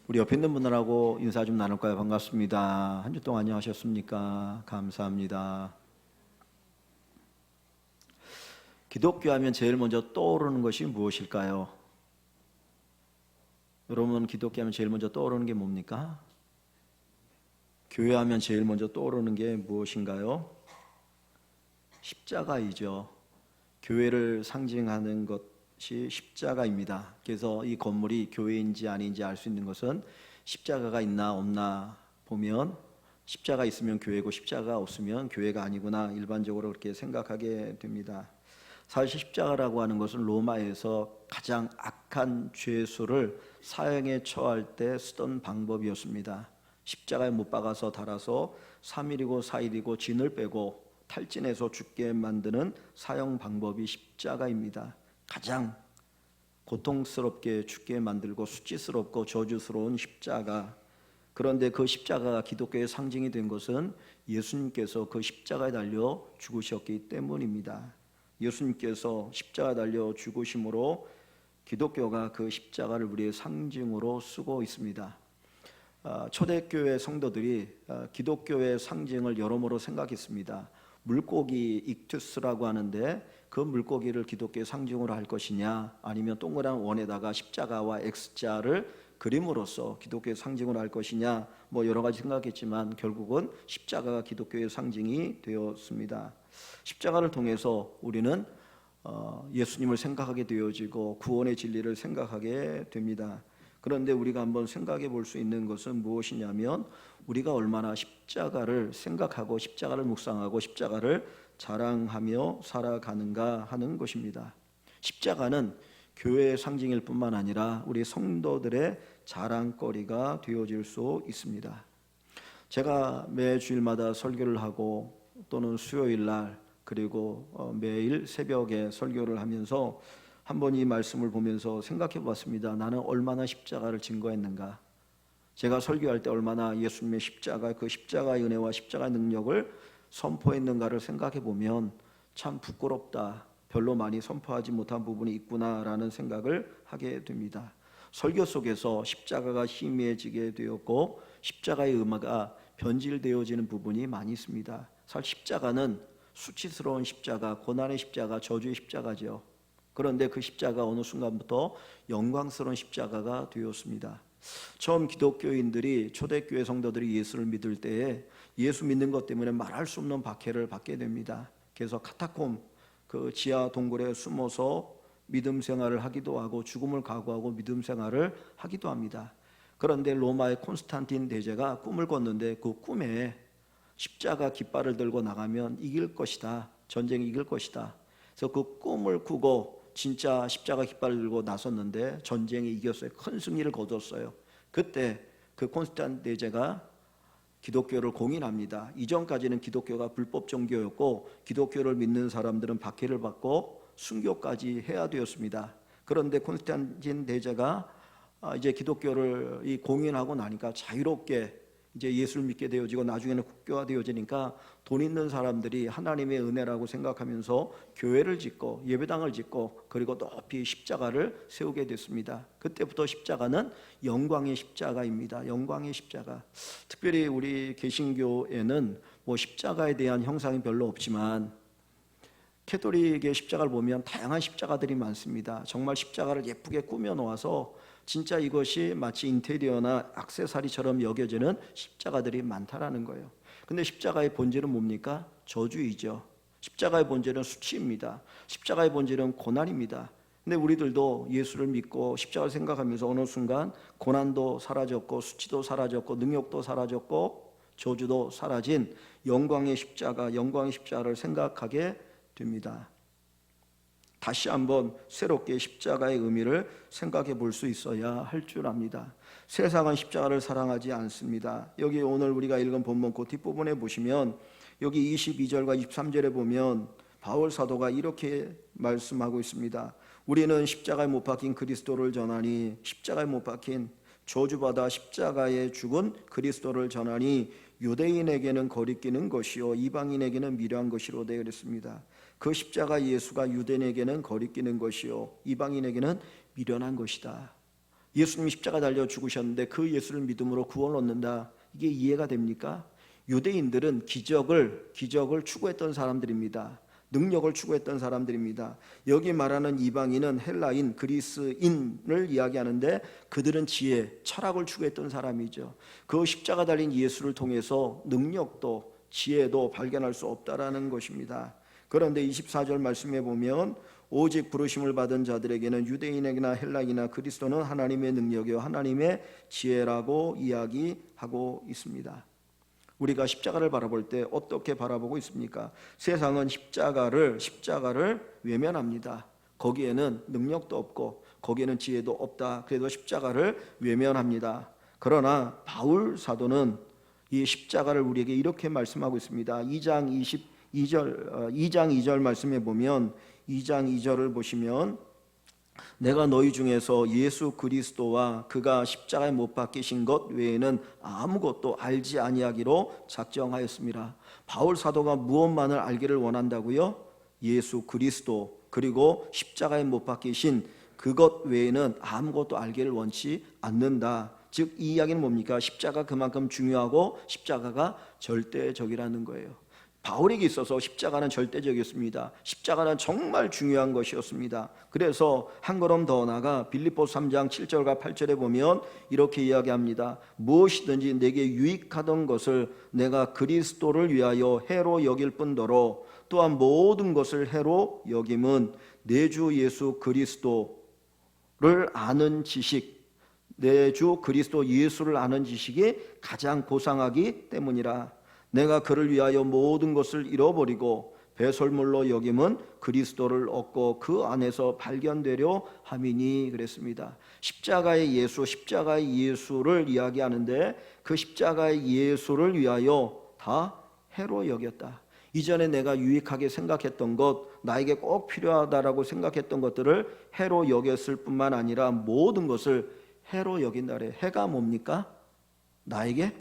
우리 옆에 있는 분들하고 인사 좀 나눌까요? 반갑습니다. 한 주 동안 안녕하셨습니까? 감사합니다. 기독교 하면 제일 먼저 떠오르는 것이 무엇일까요? 여러분, 기독교 하면 제일 먼저 떠오르는 게 뭡니까? 교회 하면 제일 먼저 떠오르는 게 무엇인가요? 십자가이죠. 교회를 상징하는 것이 십자가입니다. 그래서 이 건물이 교회인지 아닌지 알 수 있는 것은 십자가가 있나 없나 보면, 십자가 있으면 교회고 십자가 없으면 교회가 아니구나, 일반적으로 그렇게 생각하게 됩니다. 사실 십자가라고 하는 것은 로마에서 가장 악한 죄수를 사형에 처할 때 쓰던 방법이었습니다. 십자가에 못 박아서 달아서 3일이고 4일이고 진을 빼고 탈진해서 죽게 만드는 사형 방법이 십자가입니다. 가장 고통스럽게 죽게 만들고 수치스럽고 저주스러운 십자가. 그런데 그 십자가가 기독교의 상징이 된 것은 예수님께서 그 십자가에 달려 죽으셨기 때문입니다. 예수님께서 십자가에 달려 죽으심으로 기독교가 그 십자가를 우리의 상징으로 쓰고 있습니다. 초대교회 성도들이 기독교의 상징을 여러모로 생각했습니다. 물고기 익투스라고 하는데, 그 물고기를 기독교의 상징으로 할 것이냐, 아니면 동그란 원에다가 십자가와 X자를 그림으로써 기독교의 상징으로 할 것이냐, 여러 가지 생각했지만 결국은 십자가가 기독교의 상징이 되었습니다. 십자가를 통해서 우리는 예수님을 생각하게 되어지고 구원의 진리를 생각하게 됩니다. 그런데 우리가 한번 생각해 볼 수 있는 것은 무엇이냐면, 우리가 얼마나 십자가를 생각하고 십자가를 묵상하고 십자가를 자랑하며 살아가는가 하는 것입니다. 십자가는 교회의 상징일 뿐만 아니라 우리 성도들의 자랑거리가 되어질 수 있습니다. 제가 매 주일마다 설교를 하고 또는 수요일 날 그리고 매일 새벽에 설교를 하면서 한번 이 말씀을 보면서 생각해 봤습니다. 나는 얼마나 십자가를 증거했는가? 제가 설교할 때 얼마나 예수님의 십자가, 그 십자가의 은혜와 십자가의 능력을 선포했는가를 생각해 보면 참 부끄럽다, 별로 많이 선포하지 못한 부분이 있구나라는 생각을 하게 됩니다. 설교 속에서 십자가가 희미해지게 되었고 십자가의 의미가 변질되어지는 부분이 많이 있습니다. 사실 십자가는 수치스러운 십자가, 고난의 십자가, 저주의 십자가죠. 그런데 그 십자가 어느 순간부터 영광스러운 십자가가 되었습니다. 처음 기독교인들이, 초대교회 성도들이 예수를 믿을 때에 예수 믿는 것 때문에 말할 수 없는 박해를 받게 됩니다. 그래서 카타콤, 그 지하 동굴에 숨어서 믿음 생활을 하기도 하고 죽음을 각오하고 믿음 생활을 하기도 합니다. 그런데 로마의 콘스탄틴 대제가 꿈을 꿨는데, 그 꿈에 십자가 깃발을 들고 나가면 이길 것이다, 전쟁이 이길 것이다. 그래서 그 꿈을 꾸고 진짜 십자가 깃발을 들고 나섰는데 전쟁에 이겼어요. 큰 승리를 거뒀어요. 그때 그 콘스탄틴 대제가 기독교를 공인합니다. 이전까지는 기독교가 불법 종교였고 기독교를 믿는 사람들은 박해를 받고 순교까지 해야 되었습니다. 그런데 콘스탄틴 대제가 이제 기독교를 공인하고 나니까 자유롭게 이제 예수를 믿게 되어지고 나중에는 국교화되어지니까 돈 있는 사람들이 하나님의 은혜라고 생각하면서 교회를 짓고 예배당을 짓고 그리고 높이 십자가를 세우게 됐습니다. 그때부터 십자가는 영광의 십자가입니다. 영광의 십자가. 특별히 우리 개신교에는 십자가에 대한 형상이 별로 없지만 캐톨릭의 십자가를 보면 다양한 십자가들이 많습니다. 정말 십자가를 예쁘게 꾸며 놓아서 진짜 이것이 마치 인테리어나 액세서리처럼 여겨지는 십자가들이 많다라는 거예요. 근데 십자가의 본질은 뭡니까? 저주이죠. 십자가의 본질은 수치입니다. 십자가의 본질은 고난입니다. 근데 우리들도 예수를 믿고 십자가를 생각하면서 어느 순간 고난도 사라졌고 수치도 사라졌고 능력도 사라졌고 저주도 사라진 영광의 십자가, 영광의 십자가를 생각하게 됩니다. 다시 한번 새롭게 십자가의 의미를 생각해 볼 수 있어야 할 줄 압니다. 세상은 십자가를 사랑하지 않습니다. 여기 오늘 우리가 읽은 본문 그 뒷부분에 보시면 여기 22절과 23절에 보면 바울 사도가 이렇게 말씀하고 있습니다. 우리는 십자가에 못 박힌 그리스도를 전하니, 십자가에 못 박힌 저주받아 십자가에 죽은 그리스도를 전하니 유대인에게는 거리끼는 것이요 이방인에게는 미련한 것이로 되어 있습니다. 그 십자가 예수가 유대인에게는 거리끼는 것이요 이방인에게는 미련한 것이다. 예수님이 십자가 달려 죽으셨는데 그 예수를 믿음으로 구원을 얻는다. 이게 이해가 됩니까? 유대인들은 기적을 추구했던 사람들입니다. 능력을 추구했던 사람들입니다. 여기 말하는 이방인은 헬라인, 그리스인을 이야기하는데 그들은 지혜, 철학을 추구했던 사람이죠. 그 십자가 달린 예수를 통해서 능력도 지혜도 발견할 수 없다라는 것입니다. 그런데 24절 말씀에 보면 오직 부르심을 받은 자들에게는 유대인에게나 헬라인이나 그리스도는 하나님의 능력이요 하나님의 지혜라고 이야기하고 있습니다. 우리가 십자가를 바라볼 때 어떻게 바라보고 있습니까? 세상은 십자가를 외면합니다. 거기에는 능력도 없고 거기에는 지혜도 없다. 그래도 십자가를 외면합니다. 그러나 바울 사도는 이 십자가를 우리에게 이렇게 말씀하고 있습니다. 2장 2절 말씀에 보면 2장 2절을 보시면 내가 너희 중에서 예수 그리스도와 그가 십자가에 못 박히신 것 외에는 아무것도 알지 아니하기로 작정하였습니다. 바울 사도가 무엇만을 알기를 원한다고요? 예수 그리스도 그리고 십자가에 못 박히신 그것 외에는 아무것도 알기를 원치 않는다. 즉 이 이야기는 뭡니까? 십자가 그만큼 중요하고 십자가가 절대적이라는 거예요. 바울에게 있어서 십자가는 절대적이었습니다. 십자가는 정말 중요한 것이었습니다. 그래서 한 걸음 더 나아가 빌립보서 3장 7절과 8절에 보면 이렇게 이야기합니다. 무엇이든지 내게 유익하던 것을 내가 그리스도를 위하여 해로 여길 뿐더러 또한 모든 것을 해로 여김은 내 주 예수 그리스도를 아는 지식, 내 주 그리스도 예수를 아는 지식이 가장 고상하기 때문이라. 내가 그를 위하여 모든 것을 잃어버리고 배설물로 여김은 그리스도를 얻고 그 안에서 발견되려 함이니 그랬습니다. 십자가의 예수를 이야기하는데 그 여십자가의 예수를 위하여 다 해로 여겼다. 이전에 내가 유익하게 생각했던 것, 나에게 꼭 필요하다라고 생각했던 것들을 해로 여겼을 뿐만 아니라 모든 것을 해로 여긴다래. 해가 뭡니까? 나에게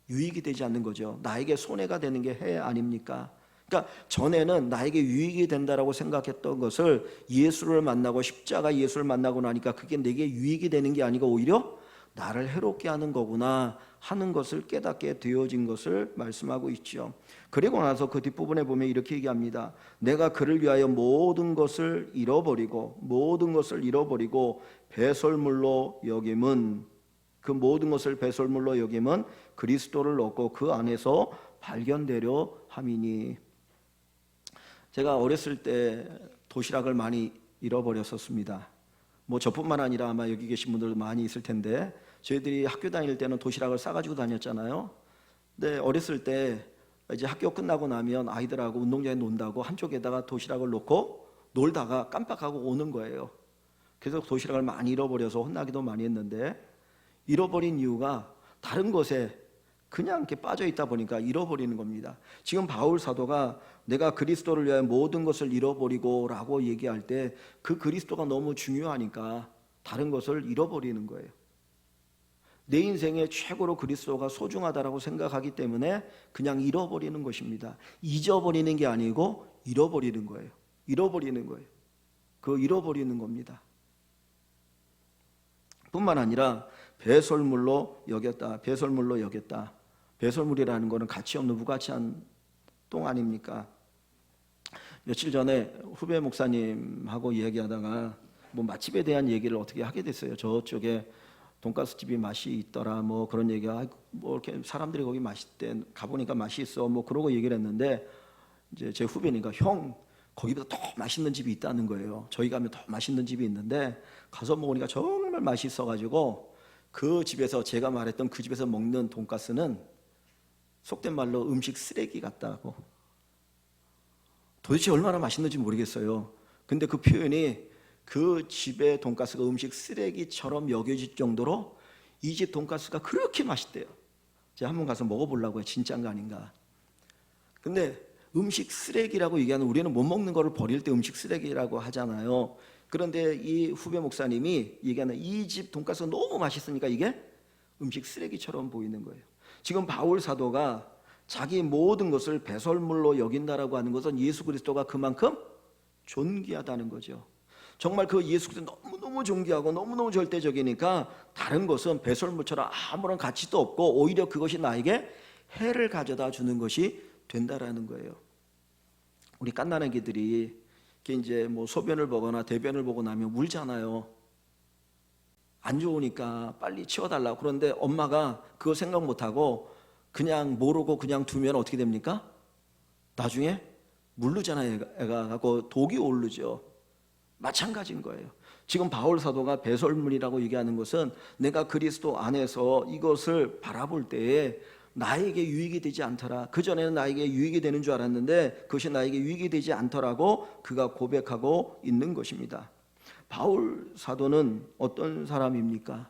유익이 되지 않는 거죠. 나에게 손해가 되는 게 해 아닙니까? 그러니까 전에는 나에게 유익이 된다라고 생각했던 것을 예수를 만나고 십자가 예수를 만나고 나니까 그게 내게 유익이 되는 게 아니고 오히려 나를 해롭게 하는 거구나 하는 것을 깨닫게 되어진 것을 말씀하고 있죠. 그리고 나서 그 뒷부분에 보면 이렇게 얘기합니다. 내가 그를 위하여 모든 것을 잃어버리고 배설물로 여김은 그 모든 것을 배설물로 여김은 그리스도를 얻고 그 안에서 발견되려 함이니. 제가 어렸을 때 도시락을 많이 잃어버렸었습니다. 뭐 저뿐만 아니라 아마 여기 계신 분들도 많이 있을 텐데 저희들이 학교 다닐 때는 도시락을 싸가지고 다녔잖아요. 근데 어렸을 때 이제 학교 끝나고 나면 아이들하고 운동장에 논다고 한쪽에다가 도시락을 놓고 놀다가 깜빡하고 오는 거예요. 그래서 도시락을 많이 잃어버려서 혼나기도 많이 했는데 잃어버린 이유가 다른 것에 그냥 이렇게 빠져 있다 보니까 잃어버리는 겁니다. 지금 바울 사도가 내가 그리스도를 위하여 모든 것을 잃어버리고 라고 얘기할 때 그 그리스도가 너무 중요하니까 다른 것을 잃어버리는 거예요. 내 인생의 최고로 그리스도가 소중하다라고 생각하기 때문에 그냥 잃어버리는 것입니다. 잊어버리는 게 아니고 잃어버리는 거예요. 그 잃어버리는 겁니다. 뿐만 아니라 배설물로 여겼다. 배설물이라는 것은 가치 없는 무가치한 똥 아닙니까? 며칠 전에 후배 목사님하고 이야기하다가 뭐 맛집에 대한 얘기를 어떻게 하게 됐어요. 저쪽에 돈가스 집이 맛이 있더라 뭐 그런 얘기가 뭐 이렇게 사람들이 거기 맛있대 가보니까 맛이 있어 뭐 그러고 얘기를 했는데 이제 제 후배니까 형 거기보다 더 맛있는 집이 있다는 거예요. 저희 가면 더 맛있는 집이 있는데 가서 먹으니까 정말 맛있어가지고 그 집에서 제가 말했던 그 집에서 먹는 돈가스는 속된 말로 음식 쓰레기 같다고. 도대체 얼마나 맛있는지 모르겠어요. 근데 그 표현이 그 집의 돈가스가 음식 쓰레기처럼 여겨질 정도로 이 집 돈가스가 그렇게 맛있대요. 제가 한번 가서 먹어보려고요. 진짜인가 아닌가. 근데 음식 쓰레기라고 얘기하는 우리는 못 먹는 거를 버릴 때 음식 쓰레기라고 하잖아요. 그런데 이 후배 목사님이 얘기하는 이 집 돈가스가 너무 맛있으니까 이게 음식 쓰레기처럼 보이는 거예요. 지금 바울 사도가 자기 모든 것을 배설물로 여긴다라고 하는 것은 예수 그리스도가 그만큼 존귀하다는 거죠. 정말 그 예수 그리스도 너무너무 존귀하고 너무너무 절대적이니까 다른 것은 배설물처럼 아무런 가치도 없고 오히려 그것이 나에게 해를 가져다 주는 것이 된다라는 거예요. 우리 갓난아기들이 이제 뭐 소변을 보거나 대변을 보고 나면 울잖아요. 안 좋으니까 빨리 치워달라고. 그런데 엄마가 그거 생각 못하고 그냥 모르고 그냥 두면 어떻게 됩니까? 나중에 물르잖아요. 애가 갖고 독이 오르죠. 마찬가지인 거예요. 지금 바울 사도가 배설물이라고 얘기하는 것은 내가 그리스도 안에서 이것을 바라볼 때에 나에게 유익이 되지 않더라. 그전에는 나에게 유익이 되는 줄 알았는데 그것이 나에게 유익이 되지 않더라고 그가 고백하고 있는 것입니다. 바울 사도는 어떤 사람입니까?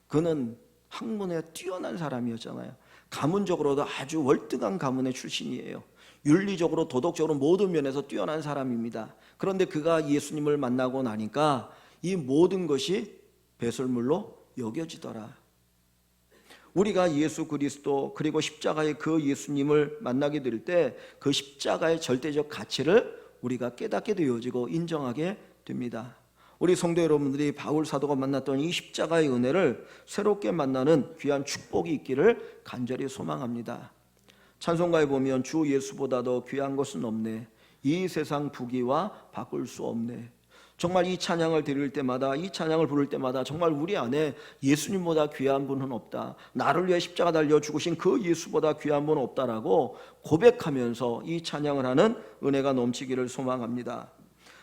그는 학문에 뛰어난 사람이었잖아요. 가문적으로도 아주 월등한 가문의 출신이에요. 윤리적으로 도덕적으로 모든 면에서 뛰어난 사람입니다. 그런데 그가 예수님을 만나고 나니까 이 모든 것이 배설물로 여겨지더라. 우리가 예수 그리스도 그리고 십자가의 그 예수님을 만나게 될 때 그 십자가의 절대적 가치를 우리가 깨닫게 되어지고 인정하게 됩니다. 우리 성도 여러분들이 바울 사도가 만났던 이 십자가의 은혜를 새롭게 만나는 귀한 축복이 있기를 간절히 소망합니다. 찬송가에 보면 주 예수보다도 귀한 것은 없네. 이 세상 부귀와 바꿀 수 없네. 정말 이 찬양을 드릴 때마다 이 찬양을 부를 때마다 정말 우리 안에 예수님보다 귀한 분은 없다. 나를 위해 십자가 달려 죽으신 그 예수보다 귀한 분은 없다라고 고백하면서 이 찬양을 하는 은혜가 넘치기를 소망합니다.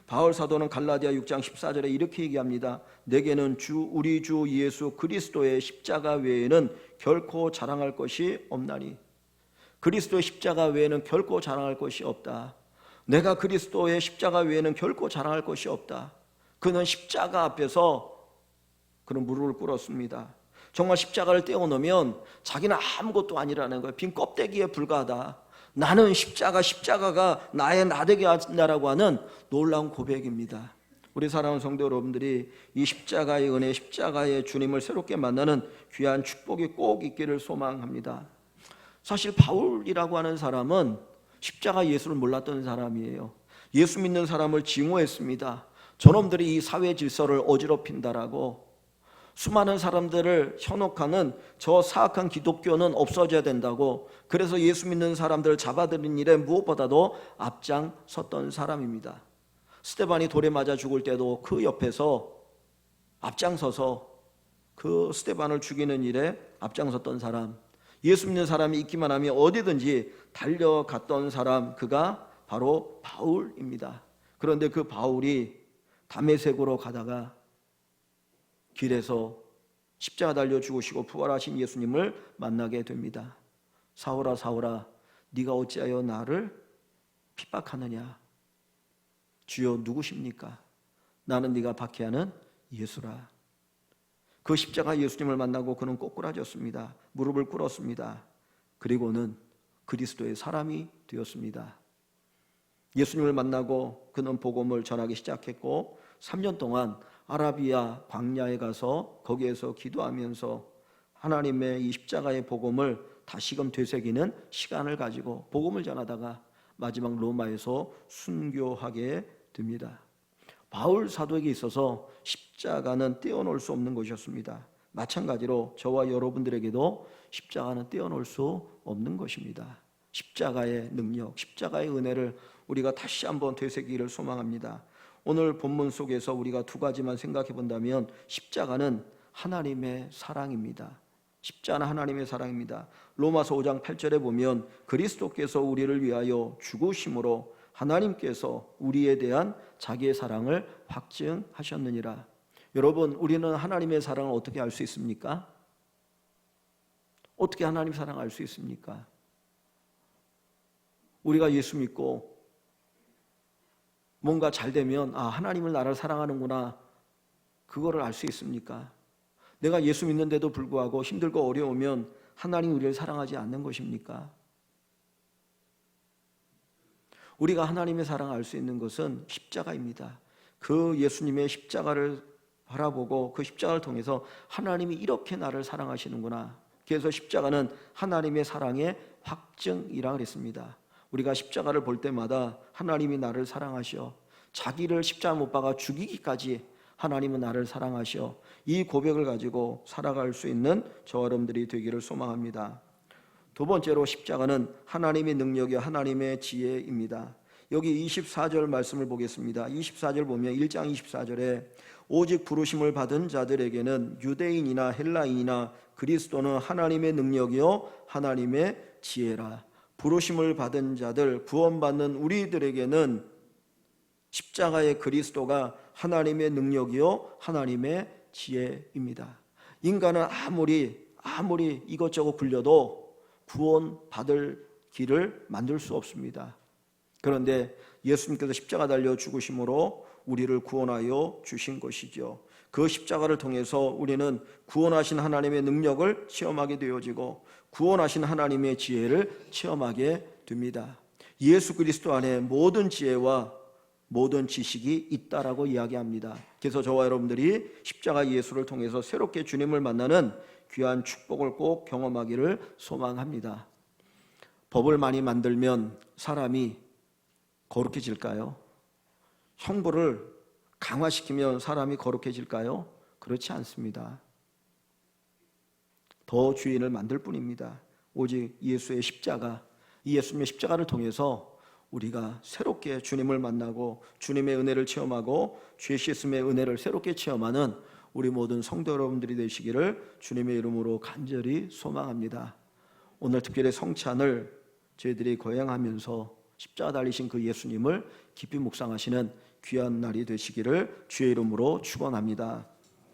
바울 사도는 갈라디아 6장 14절에 이렇게 얘기합니다. 내게는 우리 주 예수 그리스도의 십자가 외에는 결코 자랑할 것이 없나니. 그리스도의 십자가 외에는 결코 자랑할 것이 없다. 내가 그리스도의 십자가 외에는 결코 자랑할 것이 없다. 그는 십자가 앞에서 그런 무릎을 꿇었습니다. 정말 십자가를 떼어놓으면 자기는 아무것도 아니라는 거예요. 빈 껍데기에 불과하다. 나는 십자가가 나의 나되게 한다라고 하는 놀라운 고백입니다. 우리 사랑하는 성도 여러분들이 이 십자가의 은혜, 십자가의 주님을 새롭게 만나는 귀한 축복이 꼭 있기를 소망합니다. 사실 바울이라고 하는 사람은 십자가 예수를 몰랐던 사람이에요. 예수 믿는 사람을 증오했습니다. 저놈들이 이 사회 질서를 어지럽힌다라고 수많은 사람들을 현혹하는 저 사악한 기독교는 없어져야 된다고 그래서 예수 믿는 사람들을 잡아들인 일에 무엇보다도 앞장섰던 사람입니다. 스데반이 돌에 맞아 죽을 때도 그 옆에서 앞장서서 그 스데반을 죽이는 일에 앞장섰던 사람, 예수 믿는 사람이 있기만 하면 어디든지 달려갔던 사람, 그가 바로 바울입니다. 그런데 그 바울이 다메섹으로 가다가 길에서 십자가 달려 죽으시고 부활하신 예수님을 만나게 됩니다. 사울아 사울아 네가 어찌하여 나를 핍박하느냐. 주여 누구십니까? 나는 네가 박해하는 예수라. 그 십자가 예수님을 만나고 그는 꼬꾸라졌습니다. 무릎을 꿇었습니다. 그리고는 그리스도의 사람이 되었습니다. 예수님을 만나고 그는 복음을 전하기 시작했고 3년 동안 아라비아 광야에 가서 거기에서 기도하면서 하나님의 이 십자가의 복음을 다시금 되새기는 시간을 가지고 복음을 전하다가 마지막 로마에서 순교하게 됩니다. 바울 사도에게 있어서 십자가는 떼어놓을 수 없는 것이었습니다. 마찬가지로 저와 여러분들에게도 십자가는 떼어놓을 수 없는 것입니다. 십자가의 능력, 십자가의 은혜를 우리가 다시 한번 되새기기를 소망합니다. 오늘 본문 속에서 우리가 두 가지만 생각해 본다면 십자가는 하나님의 사랑입니다. 십자가는 하나님의 사랑입니다. 로마서 5장 8절에 보면 그리스도께서 우리를 위하여 죽으심으로 하나님께서 우리에 대한 자기의 사랑을 확증하셨느니라. 여러분, 우리는 하나님의 사랑을 어떻게 알 수 있습니까? 어떻게 하나님 사랑을 알 수 있습니까? 우리가 예수 믿고 뭔가 잘 되면 하나님을 나를 사랑하는구나, 그거를 알 수 있습니까? 내가 예수 믿는데도 불구하고 힘들고 어려우면 하나님 우리를 사랑하지 않는 것입니까? 우리가 하나님의 사랑을 알 수 있는 것은 십자가입니다. 그 예수님의 십자가를 바라보고 그 십자가를 통해서 하나님이 이렇게 나를 사랑하시는구나. 그래서 십자가는 하나님의 사랑의 확증이라 그랬습니다. 우리가 십자가를 볼 때마다 하나님이 나를 사랑하셔. 자기를 십자가 못 박아 죽이기까지 하나님은 나를 사랑하셔. 이 고백을 가지고 살아갈 수 있는 저와 여러분들이 되기를 소망합니다. 두 번째로 십자가는 하나님의 능력이요 하나님의 지혜입니다. 여기 24절 말씀을 보겠습니다. 24절 보면 1장 24절에 오직 부르심을 받은 자들에게는 유대인이나 헬라인이나 그리스도는 하나님의 능력이요 하나님의 지혜라. 부르심을 받은 자들, 구원받는 우리들에게는 십자가의 그리스도가 하나님의 능력이요 하나님의 지혜입니다. 인간은 아무리 이것저것 굴려도 구원받을 길을 만들 수 없습니다. 그런데 예수님께서 십자가 달려 죽으심으로 우리를 구원하여 주신 것이죠. 그 십자가를 통해서 우리는 구원하신 하나님의 능력을 체험하게 되어지고 구원하신 하나님의 지혜를 체험하게 됩니다. 예수 그리스도 안에 모든 지혜와 모든 지식이 있다라고 이야기합니다. 그래서 저와 여러분들이 십자가 예수를 통해서 새롭게 주님을 만나는 귀한 축복을 꼭 경험하기를 소망합니다. 법을 많이 만들면 사람이 거룩해질까요? 형벌을 강화시키면 사람이 거룩해질까요? 그렇지 않습니다. 더 죄인을 만들 뿐입니다. 오직 예수의 십자가, 이 예수님의 십자가를 통해서 우리가 새롭게 주님을 만나고 주님의 은혜를 체험하고 죄 씻음의 은혜를 새롭게 체험하는 우리 모든 성도 여러분들이 되시기를 주님의 이름으로 간절히 소망합니다. 오늘 특별히 성찬을 저희들이 거행하면서 십자가 달리신 그 예수님을 깊이 묵상하시는 귀한 날이 되시기를 주의 이름으로 축원합니다.